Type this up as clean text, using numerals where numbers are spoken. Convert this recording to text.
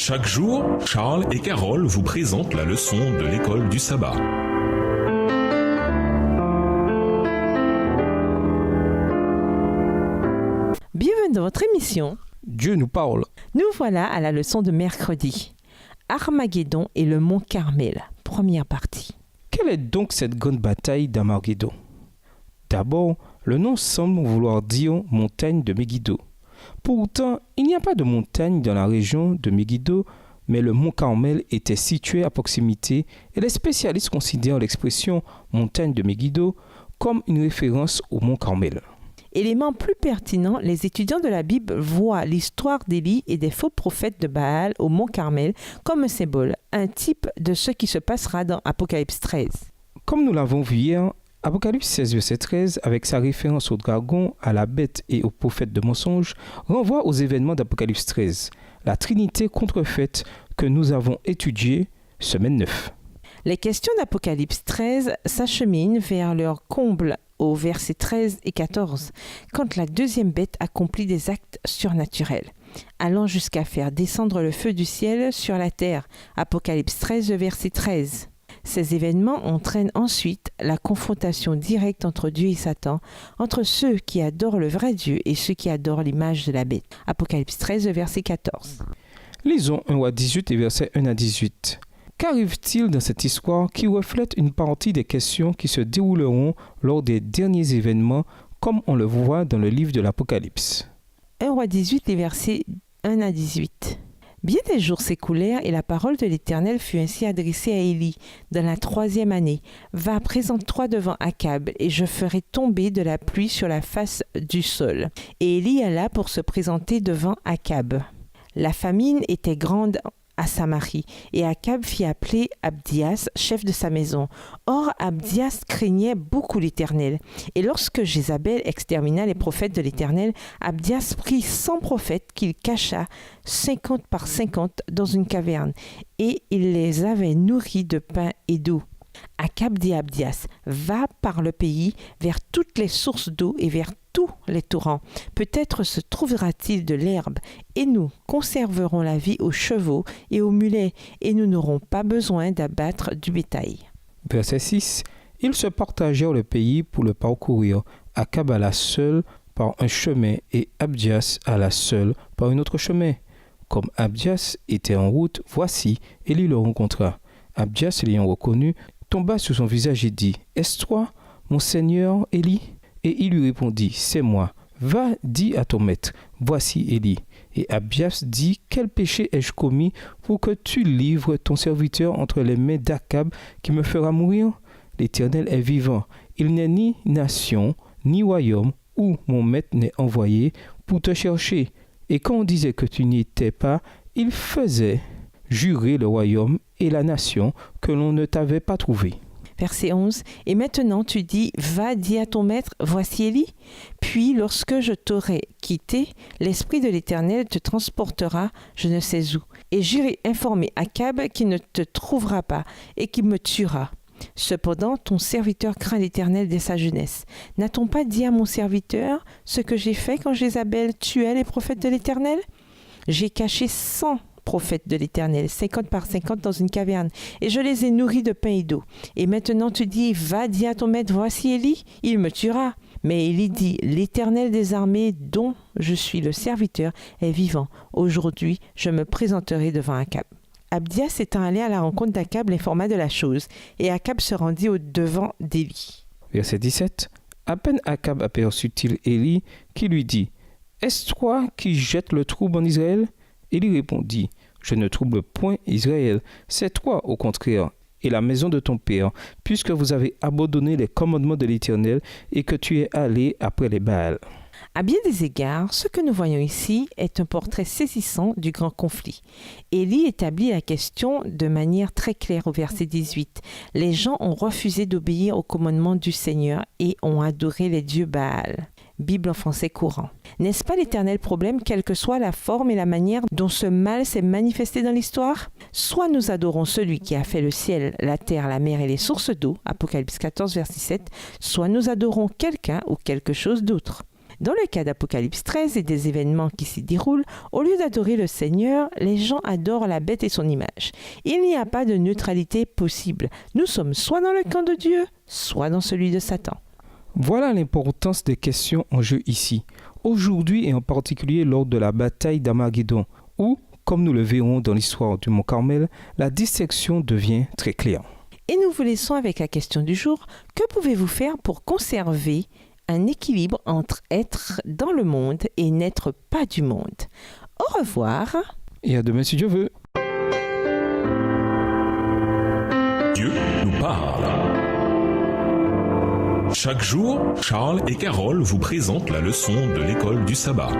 Chaque jour, Charles et Carole vous présentent la leçon de l'école du sabbat. Bienvenue dans votre émission. Dieu nous parle. Nous voilà à la leçon de mercredi. Armageddon et le mont Carmel, première partie. Quelle est donc cette grande bataille d'Armageddon? D'abord, le nom semble vouloir dire montagne de Megiddo. Pourtant, il n'y a pas de montagne dans la région de Megiddo, mais le mont Carmel était situé à proximité et les spécialistes considèrent l'expression montagne de Megiddo comme une référence au mont Carmel. Élément plus pertinent, les étudiants de la Bible voient l'histoire d'Élie et des faux prophètes de Baal au mont Carmel comme un symbole, un type de ce qui se passera dans Apocalypse 13. Comme nous l'avons vu hier, Apocalypse 16, verset 13, avec sa référence au dragon, à la bête et aux prophètes de mensonges, renvoie aux événements d'Apocalypse 13, la Trinité contrefaite que nous avons étudiée semaine 9. Les questions d'Apocalypse 13 s'acheminent vers leur comble au verset 13 et 14, quand la deuxième bête accomplit des actes surnaturels, allant jusqu'à faire descendre le feu du ciel sur la terre. Apocalypse 13, verset 13. Ces événements entraînent ensuite la confrontation directe entre Dieu et Satan, entre ceux qui adorent le vrai Dieu et ceux qui adorent l'image de la bête. Apocalypse 13, verset 14. Lisons 1 roi 18 et versets 1 à 18. Qu'arrive-t-il dans cette histoire qui reflète une partie des questions qui se dérouleront lors des derniers événements, comme on le voit dans le livre de l'Apocalypse? 1 roi 18, les versets 1 à 18. Bien des jours s'écoulèrent et la parole de l'Éternel fut ainsi adressée à Élie dans la 3e année. Va, présente-toi devant Akab et je ferai tomber de la pluie sur la face du sol. Et Élie alla pour se présenter devant Akab. La famine était grande à Samarie, et Akab fit appeler Abdias, chef de sa maison. Or, Abdias craignait beaucoup l'Éternel. Et lorsque Jézabel extermina les prophètes de l'Éternel, Abdias prit 100 prophètes qu'il cacha 50 par 50 dans une caverne, et il les avait nourris de pain et d'eau. Akab dit à Abdias, va par le pays, vers toutes les sources d'eau et vers tous les torrents. Peut-être se trouvera-t-il de l'herbe, et nous conserverons la vie aux chevaux et aux mulets, et nous n'aurons pas besoin d'abattre du bétail. Verset 6. Ils se partagèrent le pays pour le parcourir. Akab alla seul par un chemin, et Abdias alla seul par un autre chemin. Comme Abdias était en route, voici, Élie le rencontra. Abdias, l'ayant reconnu, tomba sur son visage et dit, « Est-ce toi, mon seigneur Élie ?» Et il lui répondit, « C'est moi. Va, dis à ton maître, voici Élie. » Et Abdias dit, « Quel péché ai-je commis pour que tu livres ton serviteur entre les mains d'Akab qui me fera mourir? L'Éternel est vivant. Il n'est ni nation, ni royaume où mon maître n'est envoyé pour te chercher. Et quand on disait que tu n'y étais pas, il faisait jurer le royaume et la nation que l'on ne t'avait pas trouvé. » Verset 11. Et maintenant tu dis, va, dis à ton maître, voici Élie. Puis lorsque je t'aurai quitté, l'Esprit de l'Éternel te transportera je ne sais où. Et j'irai informer Akab qu'il ne te trouvera pas et qu'il me tuera. Cependant, ton serviteur craint l'Éternel dès sa jeunesse. N'a-t-on pas dit à mon serviteur ce que j'ai fait quand Jézabel tuait les prophètes de l'Éternel? J'ai caché 100 prophètes de l'Éternel, 50 par 50 dans une caverne, et je les ai nourris de pain et d'eau. Et maintenant tu dis, va, dis à ton maître, voici Élie, il me tuera. Mais Élie dit, l'Éternel des armées dont je suis le serviteur est vivant. Aujourd'hui, je me présenterai devant Akab. Abdias étant allé à la rencontre d'Akab l'informa de la chose, et Akab se rendit au-devant d'Élie. Verset 17. À peine Akab aperçut-il Élie qui lui dit, « Est-ce toi qui jettes le trouble en Israël ?» Élie répondit, « Je ne trouble point Israël, c'est toi au contraire, et la maison de ton père, puisque vous avez abandonné les commandements de l'Éternel et que tu es allé après les Baals. » À bien des égards, ce que nous voyons ici est un portrait saisissant du grand conflit. Élie établit la question de manière très claire au verset 18. Les gens ont refusé d'obéir aux commandements du Seigneur et ont adoré les dieux Baal. Bible en français courant. N'est-ce pas l'éternel problème, quelle que soit la forme et la manière dont ce mal s'est manifesté dans l'histoire? Soit nous adorons celui qui a fait le ciel, la terre, la mer et les sources d'eau, Apocalypse 14, verset 7, soit nous adorons quelqu'un ou quelque chose d'autre. Dans le cas d'Apocalypse 13 et des événements qui s'y déroulent, au lieu d'adorer le Seigneur, les gens adorent la bête et son image. Il n'y a pas de neutralité possible. Nous sommes soit dans le camp de Dieu, soit dans celui de Satan. Voilà l'importance des questions en jeu ici. Aujourd'hui et en particulier lors de la bataille d'Armageddon, où, comme nous le verrons dans l'histoire du Mont Carmel, la dissection devient très claire. Et nous vous laissons avec la question du jour. Que pouvez-vous faire pour conserver un équilibre entre être dans le monde et n'être pas du monde? Au revoir. Et à demain si Dieu veut. Dieu nous parle. Chaque jour, Charles et Carole vous présentent la leçon de l'école du sabbat.